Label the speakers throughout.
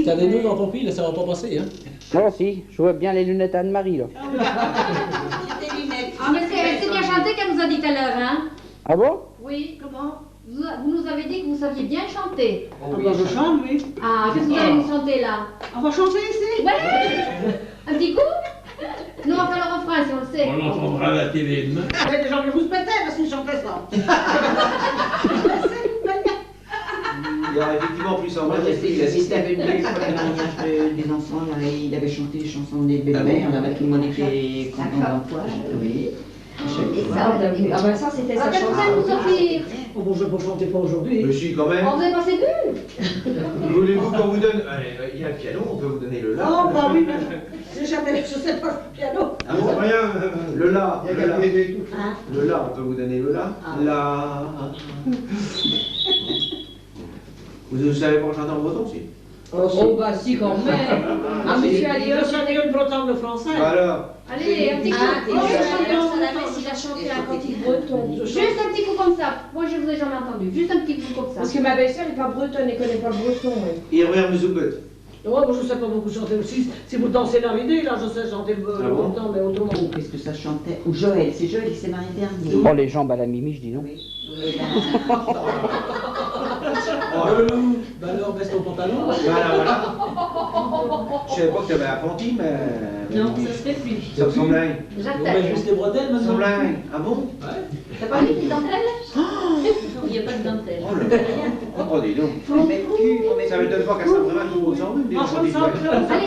Speaker 1: T'as des nœuds dans ton pied, là, ça va pas passer, hein?
Speaker 2: Oh si, je vois bien les lunettes Anne-Marie, là.
Speaker 3: Ah, mais c'est bien chanté qu'elle nous a dit tout à l'heure, hein?
Speaker 2: Ah bon?
Speaker 3: Oui, comment? Vous nous avez dit que vous saviez bien chanter.
Speaker 4: Oh, oui. Je chante, oui.
Speaker 3: Ah, qu'est-ce que vous allez nous chanter là?
Speaker 4: On va chanter ici?
Speaker 3: Ouais! Un petit coup? Nous, on va faire le refrain si on le sait.
Speaker 5: On entendra à la télé demain.
Speaker 4: Il y a des gens qui vous se pétaient parce qu'ils chantaient ça.
Speaker 6: Il y a effectivement plus en
Speaker 7: Moi,
Speaker 6: vrai.
Speaker 7: je sais, il avait venu pour le mariage des enfants, là, il avait chanté les chansons des belles-mères, là, tout le monde était content d'emploi. Oui.
Speaker 3: Ah ben ça, c'était sa chanson. Vous offrir.
Speaker 4: Oh, bon, je ne peux chanter pas aujourd'hui.
Speaker 6: Mais si, quand même.
Speaker 3: On vous avez passé deux?
Speaker 6: Voulez-vous qu'on vous donne... Allez, il y a le piano, on peut vous donner le la.
Speaker 4: Oh, bah oui, mais j'ai jamais, je sais pas le piano.
Speaker 6: Ah bon, rien. Le la.
Speaker 8: Il y a qu'à l'aider tout.
Speaker 4: Hein?
Speaker 6: Le la, on peut vous donner le la. La. Vous savez pas chanter en breton, si?
Speaker 3: Oh bah si quand même. Ah monsieur, allez,
Speaker 4: Je chante mieux le breton que le français.
Speaker 6: Alors.
Speaker 3: allez, un petit coup.
Speaker 9: Ah,
Speaker 3: Oh, je chante bien.
Speaker 9: il a chanté un cantique breton.
Speaker 3: Juste un petit coup comme ça. Moi je vous ai jamais entendu. Juste un petit coup comme ça.
Speaker 9: Parce que ma belle-sœur n'est pas bretonne, elle connaît pas le breton.
Speaker 6: Il revient Mouzoubet.
Speaker 4: Ouais, moi je sais pas beaucoup chanter aussi. Si vous dansez la vidéo, là, je sais chanter le
Speaker 6: Ah bon
Speaker 4: breton, mais autrement.
Speaker 7: Oh, qu'est-ce que ça chantait? Ou Joël, c'est Joël qui s'est marié dernier.
Speaker 2: Oh, les jambes à la Mimi, je dis non.
Speaker 7: Oui. Et là,
Speaker 1: Oh, le loup! Bah alors, baisse ton pantalon.
Speaker 6: Voilà. Je savais pas que tu avais apprenti, mais...
Speaker 3: Non, ça se fait plus.
Speaker 6: Ça ressemble à un.
Speaker 1: On
Speaker 3: J'attends.
Speaker 1: met juste les bretelles
Speaker 6: Ça
Speaker 1: maintenant.
Speaker 6: ressemble à un. Ah bon?
Speaker 1: Ouais.
Speaker 3: T'as pas mis de dentelle? Il n'y a pas de dentelle.
Speaker 6: Oh là là. Oh, dis donc. Ça m'étonne pas qu'elle soit vraiment tout aux jambes.
Speaker 4: Moi, je chante ça.
Speaker 3: Allez, allez.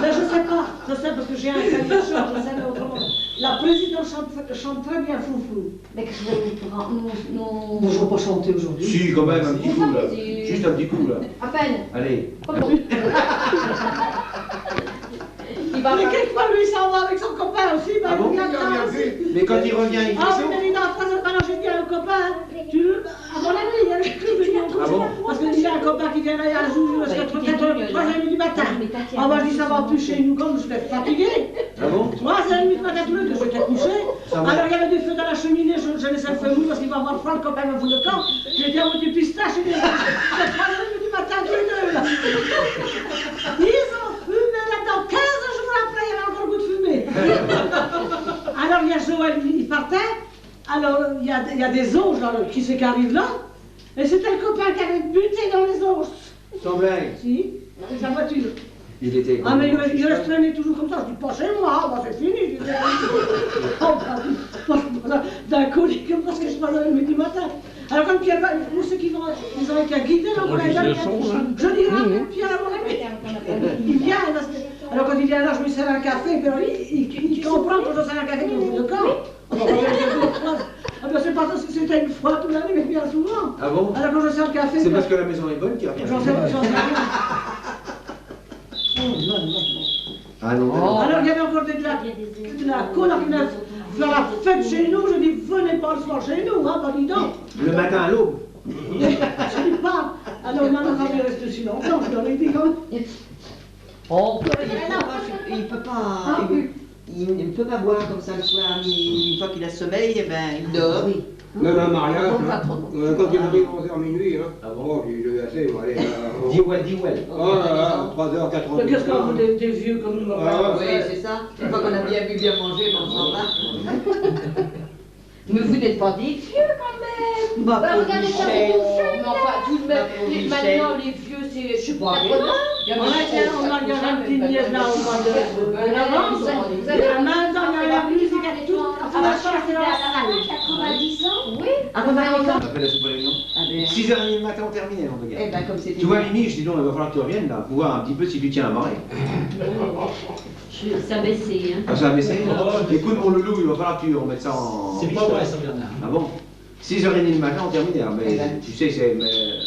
Speaker 4: Mais je sais pas, je sais parce que j'ai un cahier de chant, je sais, mais autrement. La présidente chante très bien Foufou.
Speaker 3: Mais que je vais nous prendre.
Speaker 4: Bon, je ne vais pas chanter aujourd'hui.
Speaker 6: Si, quand même, un petit coup, là.
Speaker 3: plaisir.
Speaker 6: Juste un petit coup, là.
Speaker 3: À peine.
Speaker 6: Allez.
Speaker 3: Pas bon. Il va
Speaker 4: Mais
Speaker 3: pas.
Speaker 4: quelquefois, lui, il s'en va avec son copain aussi.
Speaker 6: Ah bon?
Speaker 4: Il a bien vu.
Speaker 6: Mais quand il revient, il fait
Speaker 4: Ah,
Speaker 6: ça.
Speaker 4: mais il a après, maintenant, j'ai dit à un copain, à mon avis, il y a le
Speaker 6: Ah bon?
Speaker 4: Parce qu'il y a un copain qui vient là, il y a un jour, jusqu'à 3h30 du matin. Ah, moi, je dis, ça va plus chez nous, comme je vais être fatigué.
Speaker 6: Ah bon?
Speaker 4: 3h30 du matin, tous les deux, j'étais couché.
Speaker 6: Ça va.
Speaker 4: Alors, il y avait du feu dans la cheminée, je laissais le feu mou parce qu'il va avoir froid, le copain me fout le camp. J'ai dit à mon petit pistache, j'ai dit, c'est 3h30 du matin, tous les deux, là. Ils ont fumé là-dedans, 15 jours après, il y avait encore le goût de fumée. Alors, il y a Joël, il partait. Alors, il y a des auges, là, qui c'est qui arrive là. Et c'était le copain qui avait buté dans les auges.
Speaker 6: Sans blague.
Speaker 4: Si, avec sa voiture.
Speaker 6: Il était...
Speaker 4: Ah, mais il reste traîné toujours comme ça. Je dis, pas chez moi, bah, c'est fini. Je dis, oh, bah, d'un colis comme ça, ce que je passe le midi matin. Alors, comme Pierre, nous, ceux qui vont, ils ont été guidés, là, pour les jeunes, je dis, Pierre, à mon ami, il vient, parce que... Alors, quand il vient là, je lui sers un café, puis alors, il comprend que je sers un café qu'il me fout de camp. Ah ben c'est pas parce que c'était une fois toute l'année, mais bien souvent.
Speaker 6: Ah bon?
Speaker 4: Alors quand je sers le café...
Speaker 6: C'est parce que la maison est bonne qu'il revient.
Speaker 4: J'en sais rien. Oh non, non, non.
Speaker 6: Ah non, non.
Speaker 4: Alors il y avait encore de la cola qui venait faire la fête chez nous. Je dis, venez pas le soir chez nous, hein, pas dis donc.
Speaker 6: Le matin à l'aube.
Speaker 4: Je dis pas. Alors maintenant, quand il reste si longtemps, je leur ai dit quand même.
Speaker 7: oh, il peut pas... Il ne peut pas boire comme ça le soir, une fois qu'il a sommeil, eh ben, il dort.
Speaker 8: Même un mariage, quand il arrive 11h minuit, hein.
Speaker 6: Ah bon?
Speaker 8: Oh, il est assez, bon, allez.
Speaker 6: Dis-well.
Speaker 8: Oh là là, 3h, 4h.
Speaker 4: Mais qu'est-ce qu'on veut des vieux comme nous?
Speaker 8: Ah,
Speaker 7: Oui, c'est ça. Une fois qu'on a bien bu, bien mangé, ben, on s'en va.
Speaker 3: Mais vous n'êtes pas des vieux quand même.
Speaker 7: Bah, pour
Speaker 3: regardez ça,
Speaker 7: Michel.
Speaker 3: mais enfin, tout de même,
Speaker 7: Bah, pour Michel.
Speaker 3: maintenant les vieux, c'est, je sais pas,
Speaker 4: On a une petite nièce là au mois de l'avance.
Speaker 3: Vous avez
Speaker 4: Et maintenant, il y a la musique, il y a tout.
Speaker 3: Ah,
Speaker 4: La chance, c'est dans la salle.
Speaker 3: 90 ans, oui.
Speaker 7: Ah, on va
Speaker 6: On appelle la soupe à l'oignon.
Speaker 7: Ah, ben,
Speaker 6: 6h30 du matin, on terminait, on regarde.
Speaker 7: eh ben, comme c'était...
Speaker 6: Tu vois, Mimi, je dis non, il va falloir que tu reviennes là, pour voir un petit peu si tu tiens la marée.
Speaker 3: Ça a baissé, hein.
Speaker 6: Ah, ça va baisser? Écoute, mon loulou, il va falloir que tu remettes ça en.
Speaker 1: C'est pas vrai, ça, Bernard.
Speaker 6: Ah bon? 6h30 du matin, on terminait. Ah, mais
Speaker 7: Eh ben.
Speaker 6: tu sais, c'est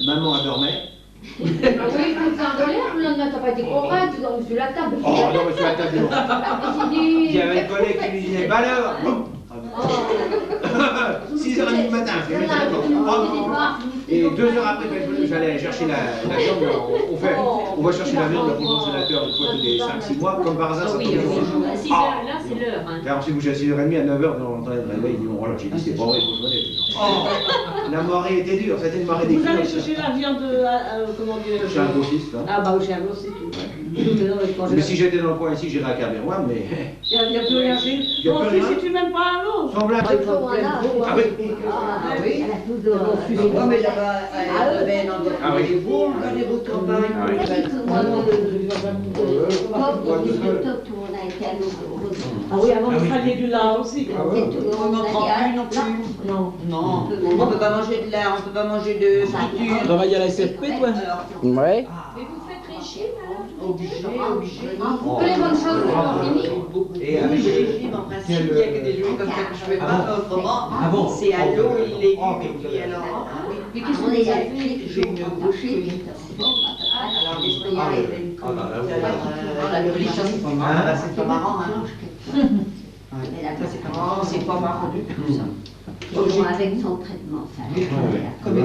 Speaker 6: maman adormait.
Speaker 3: Oui, vous en donnez, le lendemain, t'as pas été correct, tu dors sur la table.
Speaker 6: Oh non, mais sur la table, non. Il y avait un collègue qui lui disait, bah alors! 6h30 du matin, je fais Et 2 heures après, j'allais chercher la viande, va chercher la viande pour le congélateur une fois tous les 5-6 mois, comme par hasard ça tombe
Speaker 3: À 6
Speaker 6: Ah.
Speaker 3: heures, là, c'est l'heure. Hein.
Speaker 6: Alors si vous êtes à 6h30, à 9h, on entend le réveil, ils disent, voilà, j'ai dit, c'est pas vrai, il faut se donner. La marée était dure, c'était une marée des
Speaker 4: Vous allez
Speaker 6: kilos, ça.
Speaker 4: chercher la viande, comment dire
Speaker 6: Chez un grossiste, là.
Speaker 4: Ah bah, chez un grossiste,
Speaker 6: Mais si j'étais dans le coin ici, j'irais à Caberwam, mais...
Speaker 4: Il n'y a plus rien chez
Speaker 6: Il y a
Speaker 4: Mon
Speaker 6: plus
Speaker 4: fils,
Speaker 6: rien.
Speaker 4: si tu m'aimes pas un autre.
Speaker 6: Semblable.
Speaker 3: Il faut un âge.
Speaker 6: Ah oui.
Speaker 7: Ah oui.
Speaker 3: Elle a toujours.
Speaker 7: Oh, mais là-bas, elle devait dans
Speaker 6: Ah oui.
Speaker 7: des bouts, dans des bouts de campagne.
Speaker 6: Ah oui.
Speaker 4: Ah oui, avant vous preniez du lard aussi.
Speaker 7: On n'en prend plus non plus.
Speaker 4: Non.
Speaker 7: Non, on peut pas manger de lard, on peut pas manger de friture.
Speaker 1: Tu travailles à la SFP, toi?
Speaker 2: Ouais.
Speaker 3: Mais vous faites régime alors?
Speaker 7: Obligé.
Speaker 3: Que les bonnes choses sont finies?
Speaker 6: Et
Speaker 7: Oui,
Speaker 6: avec
Speaker 7: j'ai régime, en principe, il n'y a que des jours comme ça que je ne fais pas autrement.
Speaker 1: Ah bon?
Speaker 7: C'est à l'eau, les légumes, et puis alors.
Speaker 3: Mais qu'est-ce que vous avez fait?
Speaker 7: J'ai une bouchée. Alors, l'esprit est une
Speaker 6: Ah, bah, là, vous-
Speaker 7: le riche, ça, c'est pas marrant. Ah, c'est pas marrant, hein. Ça, c'est pas marrant, c'est pas marrant du tout, ça.
Speaker 3: Avec son traitement, ça.
Speaker 7: Comme une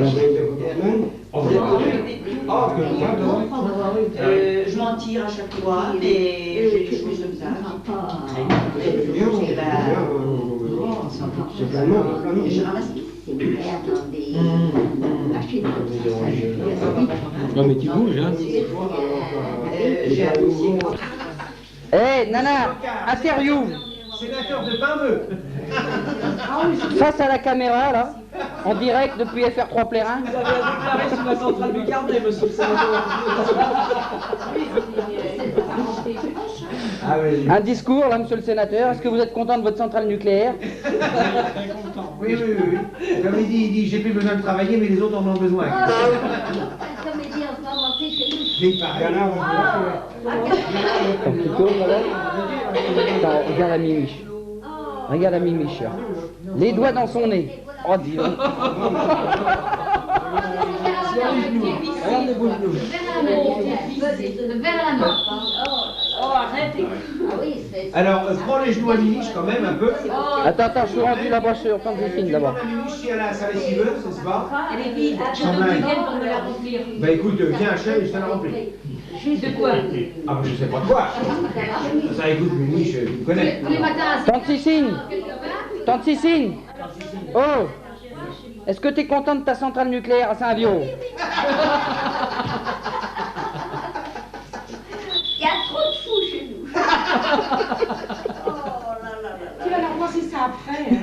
Speaker 7: je m'en tire à chaque fois, mais j'ai des choses comme ça.
Speaker 3: Je ramasse ces mères dans des machines comme ça.
Speaker 1: Non, mais tu bouges, hein?
Speaker 7: J'ai un dossier.
Speaker 2: Hé, Nana, interview.
Speaker 6: Sénateur de Pain-Bœuf.
Speaker 2: Face à la caméra, là, en direct depuis FR3 Plérin.
Speaker 4: Vous avez déclaré sur la centrale du Carnet, monsieur le sénateur.
Speaker 6: Ah oui.
Speaker 2: Un discours, là, monsieur le sénateur. Est-ce que vous êtes content de votre centrale nucléaire?
Speaker 6: Oui. Comme il dit, j'ai plus besoin de travailler, mais les autres en ont besoin.
Speaker 3: La comédie en ce moment, c'est chez nous.
Speaker 6: Mais pareil.
Speaker 2: Quand tu tournes, là. Attends, regarde la mimiche. Regarde la mimiche, là. Les doigts dans son nez. Oh, dis donc.
Speaker 1: Regarde les bouches nous.
Speaker 3: Le verre à la main. Oh, arrête. Ah oui, c'est.
Speaker 6: Alors, prends les genoux à Miniche quand même un peu.
Speaker 2: Attends, je suis rendu là-bas sur quand je filme d'abord.
Speaker 6: Prends la Miniche si elle a sa lessiveuse, n'est-ce pas?
Speaker 3: Elle est dit, attends le week-end pour me la remplir.
Speaker 6: Bah écoute, viens, chef, je te la remplis.
Speaker 3: De quoi?
Speaker 6: Ah, mais je sais pas de quoi. Ça, écoute, Miniche, tu me connais.
Speaker 3: Tous les matins à
Speaker 2: Tante Cicine. Tante Cicine. Oh. Est-ce que t'es content de ta centrale nucléaire à Saint-Viau?
Speaker 3: Il y a trop de fous chez nous.
Speaker 4: Tu vas la voir si c'est après. Hein.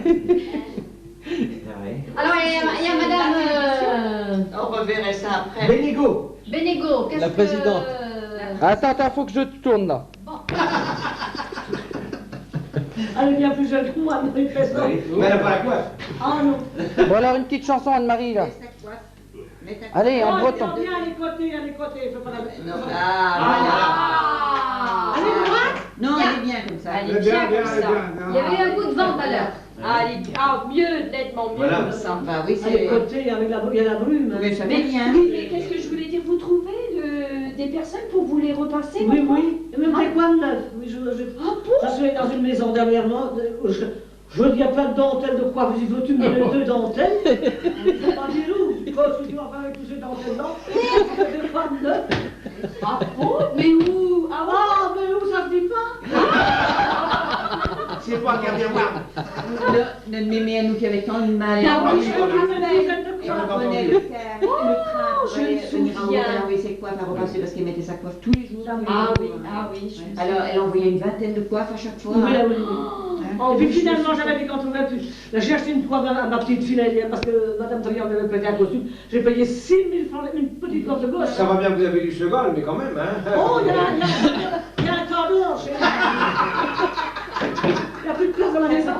Speaker 3: Alors, il y a madame
Speaker 7: On reverrait ça après.
Speaker 6: Bénégo.
Speaker 3: Bénégo. Qu'est-ce
Speaker 1: La présidente.
Speaker 2: Attends, faut que je tourne là.
Speaker 4: Elle est bien plus jeune que moi, mais il fait ça.
Speaker 6: Mais elle n'a pas la coiffe.
Speaker 4: Ah non.
Speaker 2: Bon alors une petite chanson Anne-Marie là. Allez, en breton.
Speaker 4: Viens à l'écoter, fais pas la...
Speaker 7: Ah,
Speaker 4: Elle est droite?
Speaker 7: Non, elle est bien comme ça.
Speaker 9: Elle est bien comme ça.
Speaker 3: Il y avait un coup de vent tout à l'heure.
Speaker 9: Ah, mieux, nettement mieux
Speaker 6: Voilà.
Speaker 9: comme ça.
Speaker 7: Enfin, oui,
Speaker 4: À
Speaker 7: c'est.
Speaker 4: l'écoter, avec la, il y a la brume. Hein.
Speaker 7: Mais ça
Speaker 9: Mais,
Speaker 7: fait bien.
Speaker 9: oui, mais qu'est-ce que je voulais dire? Vous trouvez des personnes pour vous les repasser?
Speaker 4: Oui,
Speaker 9: maintenant?
Speaker 4: oui. Et même des quoi de neuf. Oui, je suis dans une maison dernièrement. Je dis, il y a plein de dentelles de quoi veux-tu me donner 2 dentelles? C'est pas des loups. Quand tu dois faire avec tous ces dentelles-là, des quoi de neuf.
Speaker 3: Ah bon? Mais où?
Speaker 4: Ah, mais où ça se dit pas?
Speaker 6: C'est pas qu'à bien voir.
Speaker 7: Notre mémé à nous qui avait tant de mal.
Speaker 4: Ah oui,
Speaker 7: Et
Speaker 4: je veux une dizaine de
Speaker 7: on
Speaker 4: quoi.
Speaker 7: prenait le train pour
Speaker 9: je me
Speaker 7: venir en
Speaker 9: souviens.
Speaker 7: Angleterre envoyer ses coiffes à repasser parce qu'elle mettait sa coiffe tous les jours.
Speaker 9: Ah oui, je me souviens.
Speaker 7: Alors, elle envoyait une vingtaine de coiffres à chaque fois.
Speaker 4: Oui, oui, oui.
Speaker 7: Hein.
Speaker 4: Et puis finalement, j'avais dit qu'on trouvait plus. J'ai acheté une coiffe à ma petite fille hier parce que Madame Triangle avait prêté un costume. J'ai payé 6 000 francs, une petite coiffe de gauche.
Speaker 6: Ça va bien que vous avez du second, mais quand même, hein.
Speaker 4: Oh, il y a un tendeur chez moi. Il n'y a plus de place dans la maison.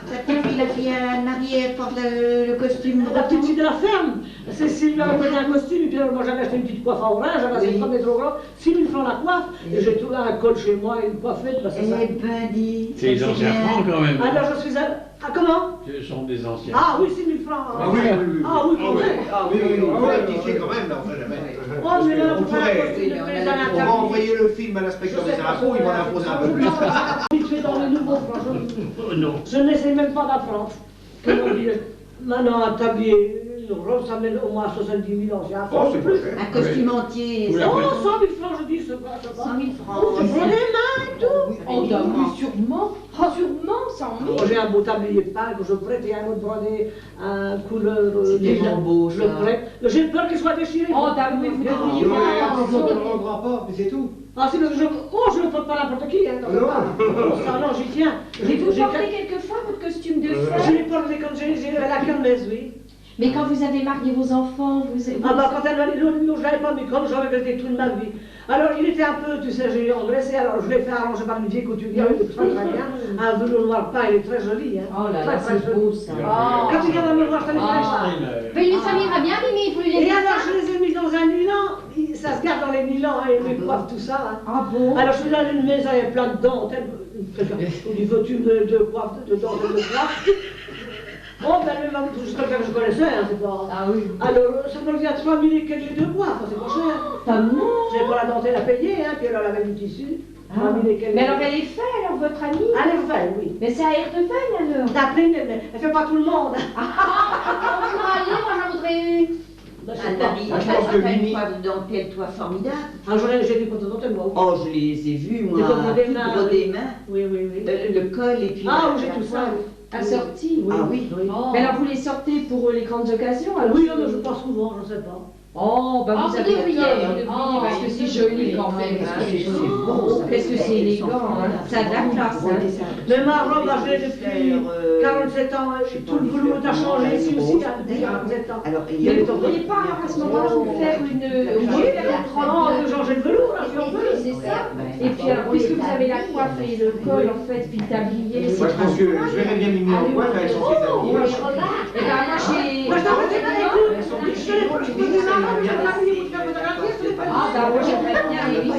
Speaker 7: Ta petite fille, la fille Anne-Marie, elle porte le costume
Speaker 4: La petite fille
Speaker 7: breton.
Speaker 4: de la ferme, Cécile lui avait prêté un costume, et puis moi j'avais acheté une petite coiffe à orange, j'avais acheté 3 mètres grands, 6 000 francs la coiffe, et j'ai trouvé un col chez moi et une coiffette, parce que ça.
Speaker 7: Eh ben, dis.
Speaker 5: C'est les anciens francs quand même.
Speaker 4: Alors je suis à... Ah, comment?
Speaker 5: Ce sont des anciens.
Speaker 4: Ah oui, 6 000 francs.
Speaker 6: Ah oui, oui, oui.
Speaker 4: Ah oui, quand même.
Speaker 6: On va rectifier quand même, là, on fait jamais.
Speaker 4: Oh, mais là,
Speaker 6: On
Speaker 4: on ferait un
Speaker 6: pourrait-
Speaker 4: costume de paysan à
Speaker 6: On va
Speaker 4: table.
Speaker 6: envoyer le film à l'inspecteur des impôts, ils vont l'imposer un peu plus.
Speaker 4: Il fait dans les nouveaux francs.
Speaker 5: Oh non.
Speaker 4: Je n'essaie même pas d'apprendre. Comment dire? Maintenant, un tablier, une robe, ça mène au moins 70 000 ans.
Speaker 6: Oh, c'est pas cher.
Speaker 3: Un costumier.
Speaker 5: Oui,
Speaker 4: Oh,
Speaker 5: après.
Speaker 4: 100 000 francs, je dis, c'est pas.
Speaker 3: 100 000 francs.
Speaker 4: Oh, c'est pour les mains et tout.
Speaker 9: Oh, bah oui, sûrement. Sûrement, 100 000.
Speaker 4: Oh, j'ai un beau tablier de pain que je prête et un autre brodé, un couleur.
Speaker 7: C'est tellement beau,
Speaker 4: Je
Speaker 7: ça.
Speaker 4: le prête. J'ai peur qu'il soit déchiré.
Speaker 9: Oh, bah oui, vous devriez
Speaker 8: Non, mais
Speaker 9: faire
Speaker 8: attention, on ne le
Speaker 9: attention.
Speaker 8: rendra pas, mais c'est tout.
Speaker 4: Ah, c'est je ne porte pas n'importe qui, hein,
Speaker 8: Non.
Speaker 4: ça, non, j'y tiens.
Speaker 9: Et vous portez quelquefois votre costume de
Speaker 4: Je
Speaker 9: fête?
Speaker 4: les porte quand j'ai la kermesse, oui.
Speaker 9: Mais quand vous avez marié vos enfants, vous...
Speaker 4: Ah bah quand elle allait l'autre jour, je n'avais pas mis comme j'avais resté toute ma vie. Alors il était un peu, tu sais, j'ai engraissé, alors je l'ai fait arranger par une vieille couturière, il est très très bien. Un velours noir peint, il est très joli. Hein.
Speaker 9: Oh là
Speaker 4: Très,
Speaker 9: là,
Speaker 4: très
Speaker 9: c'est
Speaker 4: joli.
Speaker 9: beau ça.
Speaker 4: Oh. Quand tu viendras me voir, je te laisserai ça.
Speaker 9: Mais ça m'ira bien, Mimi, vous lui
Speaker 4: Et
Speaker 9: laissez
Speaker 4: alors
Speaker 9: ça?
Speaker 4: je les ai mis dans un Milan, ça se garde dans les Milans, hein, et les coiffes, tout ça. Hein.
Speaker 9: Ah bon?
Speaker 4: Alors je suis dans une maison, il y a plein de dentelles, du veux-tu de coiffe, de dentelles de coiffe. Oh ben le maman, c'est quelqu'un que je connaissais, hein, c'est pas...
Speaker 9: Ah oui.
Speaker 4: Alors ça me revient à 3 000 et quelques les deux coiffes, c'est pas cher.
Speaker 9: Ah non.
Speaker 4: J'ai pas la dentelle à payer, hein, puis alors elle avait du tissu. 3 000 et quelques.
Speaker 9: Mais alors elle est faite, alors votre amie?
Speaker 4: Elle est vraie, oui.
Speaker 9: Mais c'est à Erdeveille alors?
Speaker 4: T'as pris, mais elle fait pas tout le monde.
Speaker 9: Allez, moi j'en voudrais une.
Speaker 4: Ben, je
Speaker 3: Ah,
Speaker 4: sais
Speaker 3: t'as
Speaker 4: pas.
Speaker 3: mis
Speaker 6: je pense que
Speaker 3: une
Speaker 6: Mimi-
Speaker 3: coiffe de dentelle, toi, formidable.
Speaker 4: Ah, j'ai des photos dentelles, moi. Oui,
Speaker 7: Oh, je les ai vus, moi.
Speaker 4: Des brodés mains,
Speaker 7: Brodés
Speaker 4: oui.
Speaker 7: mains.
Speaker 4: oui, oui.
Speaker 7: Le col et puis.
Speaker 4: Ah, oui, j'ai tout ça. Oui.
Speaker 9: Assortie?
Speaker 4: Oui.
Speaker 7: Ah oui.
Speaker 4: Oh.
Speaker 9: Mais alors vous les sortez pour les grandes occasions alors?
Speaker 4: Oui, mais je pense souvent, je sais pas.
Speaker 9: Oh, bah
Speaker 10: Ah,
Speaker 9: vous
Speaker 10: vous
Speaker 9: avez
Speaker 10: devriez,
Speaker 9: tort,
Speaker 10: vous devriez,
Speaker 9: parce que c'est joli quand même.
Speaker 7: Ah, c'est beau, ça.
Speaker 9: Qu'est-ce que c'est élégant, hein. Ça a de la classe, hein.
Speaker 4: Mais ma robe, je l'ai depuis 47 ans. Tout le velours a changé ici aussi, depuis 47 ans.
Speaker 7: Alors, il y
Speaker 9: Mais
Speaker 7: a
Speaker 9: vous ne pourriez pas à ce moment-là vous faire une...
Speaker 4: Oui, on peut changer de velours, là, si on
Speaker 9: Oui,
Speaker 4: veut.
Speaker 9: c'est ça. Et puis alors, puisque vous avez la coiffe et le col, en fait, puis le tablier, c'est
Speaker 6: Moi, je pense que je verrais bien Mimi en coiffe avec son fils habillé.
Speaker 4: Oui,
Speaker 9: Et ben moi j'ai...
Speaker 4: moi, je t'en fais pas écoute. Je l'ai pas dit.
Speaker 9: Ah bah moi j'aimerais bien les
Speaker 4: Moi,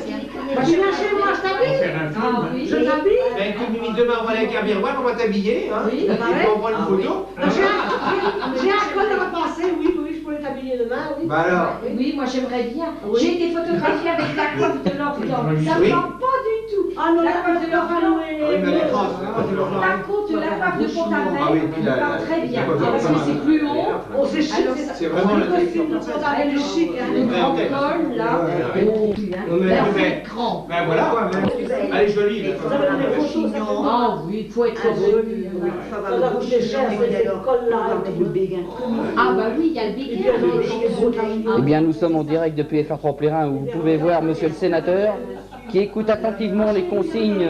Speaker 4: je viens chez moi, je t'habille.
Speaker 5: Faire un
Speaker 9: Ah
Speaker 5: film.
Speaker 9: oui.
Speaker 4: Je t'habille.
Speaker 6: Ben écoute, Mimi, demain on va aller avec un miroir, on va t'habiller, hein.
Speaker 9: Oui,
Speaker 6: Et puis
Speaker 4: pareil.
Speaker 6: on va prendre une photo.
Speaker 4: J'ai un col à passer, oui, oui, je pourrais t'habiller demain, oui.
Speaker 6: Bah alors.
Speaker 9: Oui, moi j'aimerais bien.
Speaker 4: Oui.
Speaker 9: J'ai été photographiée avec la coiffe de l'Orient. Ça
Speaker 6: Oui.
Speaker 9: ne va pas du tout.
Speaker 4: Ah non,
Speaker 9: La
Speaker 4: la
Speaker 9: coiffe de l'Orient.
Speaker 6: Ah oui, mais elle est grosse, hein, c'est leur
Speaker 9: Par contre, la coiffe de
Speaker 6: Ah oui,
Speaker 9: Pont-Aven
Speaker 6: puis
Speaker 9: me
Speaker 6: la-
Speaker 9: va très bien.
Speaker 6: la coiffe de
Speaker 9: Parce que c'est plus haut.
Speaker 4: Oh, c'est chic,
Speaker 9: Alors,
Speaker 4: c'est ça.
Speaker 6: c'est vraiment
Speaker 4: le
Speaker 6: la
Speaker 4: costume de Pont-Aven est chic, hein.
Speaker 9: Le grand col, là.
Speaker 6: Ouais.
Speaker 9: Oh,
Speaker 6: Non, mais,
Speaker 9: ben,
Speaker 6: mais-
Speaker 9: c'est grand.
Speaker 6: ben voilà, elle est jolie. là.
Speaker 4: Ça va donner des photos, ça fait mal.
Speaker 9: Ah oui, il faut être heureux.
Speaker 4: Ça va coûter cher, c'est col-là.
Speaker 9: Ah bah oui, il y a le
Speaker 4: Et puis,
Speaker 9: béguin.
Speaker 4: elles ont des beaux tabliers.
Speaker 2: Eh bien, nous sommes en direct depuis FR3 Plérin où vous pouvez voir monsieur le sénateur qui écoute attentivement les consignes,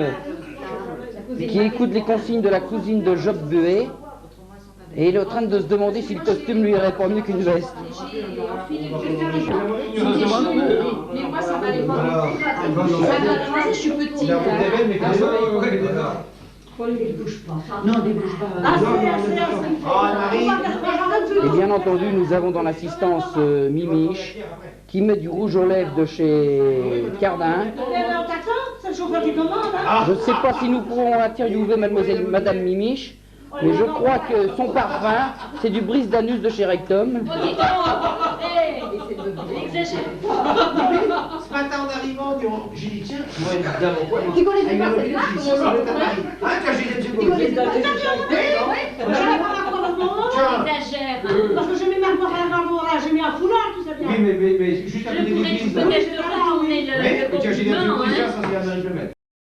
Speaker 2: de la cousine de Job Buet. Et il est en train de se demander si le costume lui irait pas mieux qu'une veste.
Speaker 9: Mais moi ça va les voir.
Speaker 6: Voilà.
Speaker 9: Je suis petite.
Speaker 6: La route
Speaker 9: hein.
Speaker 6: d'Even, mais comme ça, ouais, déjà.
Speaker 4: Ne bouge pas.
Speaker 3: Non, débouche pas.
Speaker 4: Ah, c'est
Speaker 6: Ah, Marie.
Speaker 2: Et bien entendu, nous avons dans l'assistance Mimiche qui met du rouge aux lèvres de chez Cardin.
Speaker 4: On t'attend, c'est le chauffeur qui commande, hein.
Speaker 2: Je ne sais pas si nous pourrons interviewer Madame Mimiche, mais je crois que son parfum, c'est du brise d'anus de chez Rectum.
Speaker 6: Ce matin en arrivant, j'ai dit tiens, tu vois une dame en quoi
Speaker 10: Tu connaissais
Speaker 6: Elle
Speaker 10: pas
Speaker 6: m'a
Speaker 10: cette
Speaker 6: dit,
Speaker 10: dame,
Speaker 6: j'ai dit,
Speaker 10: comment
Speaker 6: c'est
Speaker 10: ça
Speaker 6: ta Marie. Ah, tiens, j'ai dit, tu connais.
Speaker 10: Exagère.
Speaker 4: Parce que j'ai mis ma coiffe à la garde, j'ai mis un foulard, tout ça bien.
Speaker 6: Oui, mais juste à côté de l'église. là.
Speaker 10: Peut-être retourner
Speaker 6: Mais tiens, j'ai dit, tu
Speaker 10: compliment,
Speaker 6: connais
Speaker 10: hein.
Speaker 6: ça, ça se vient de le mettre.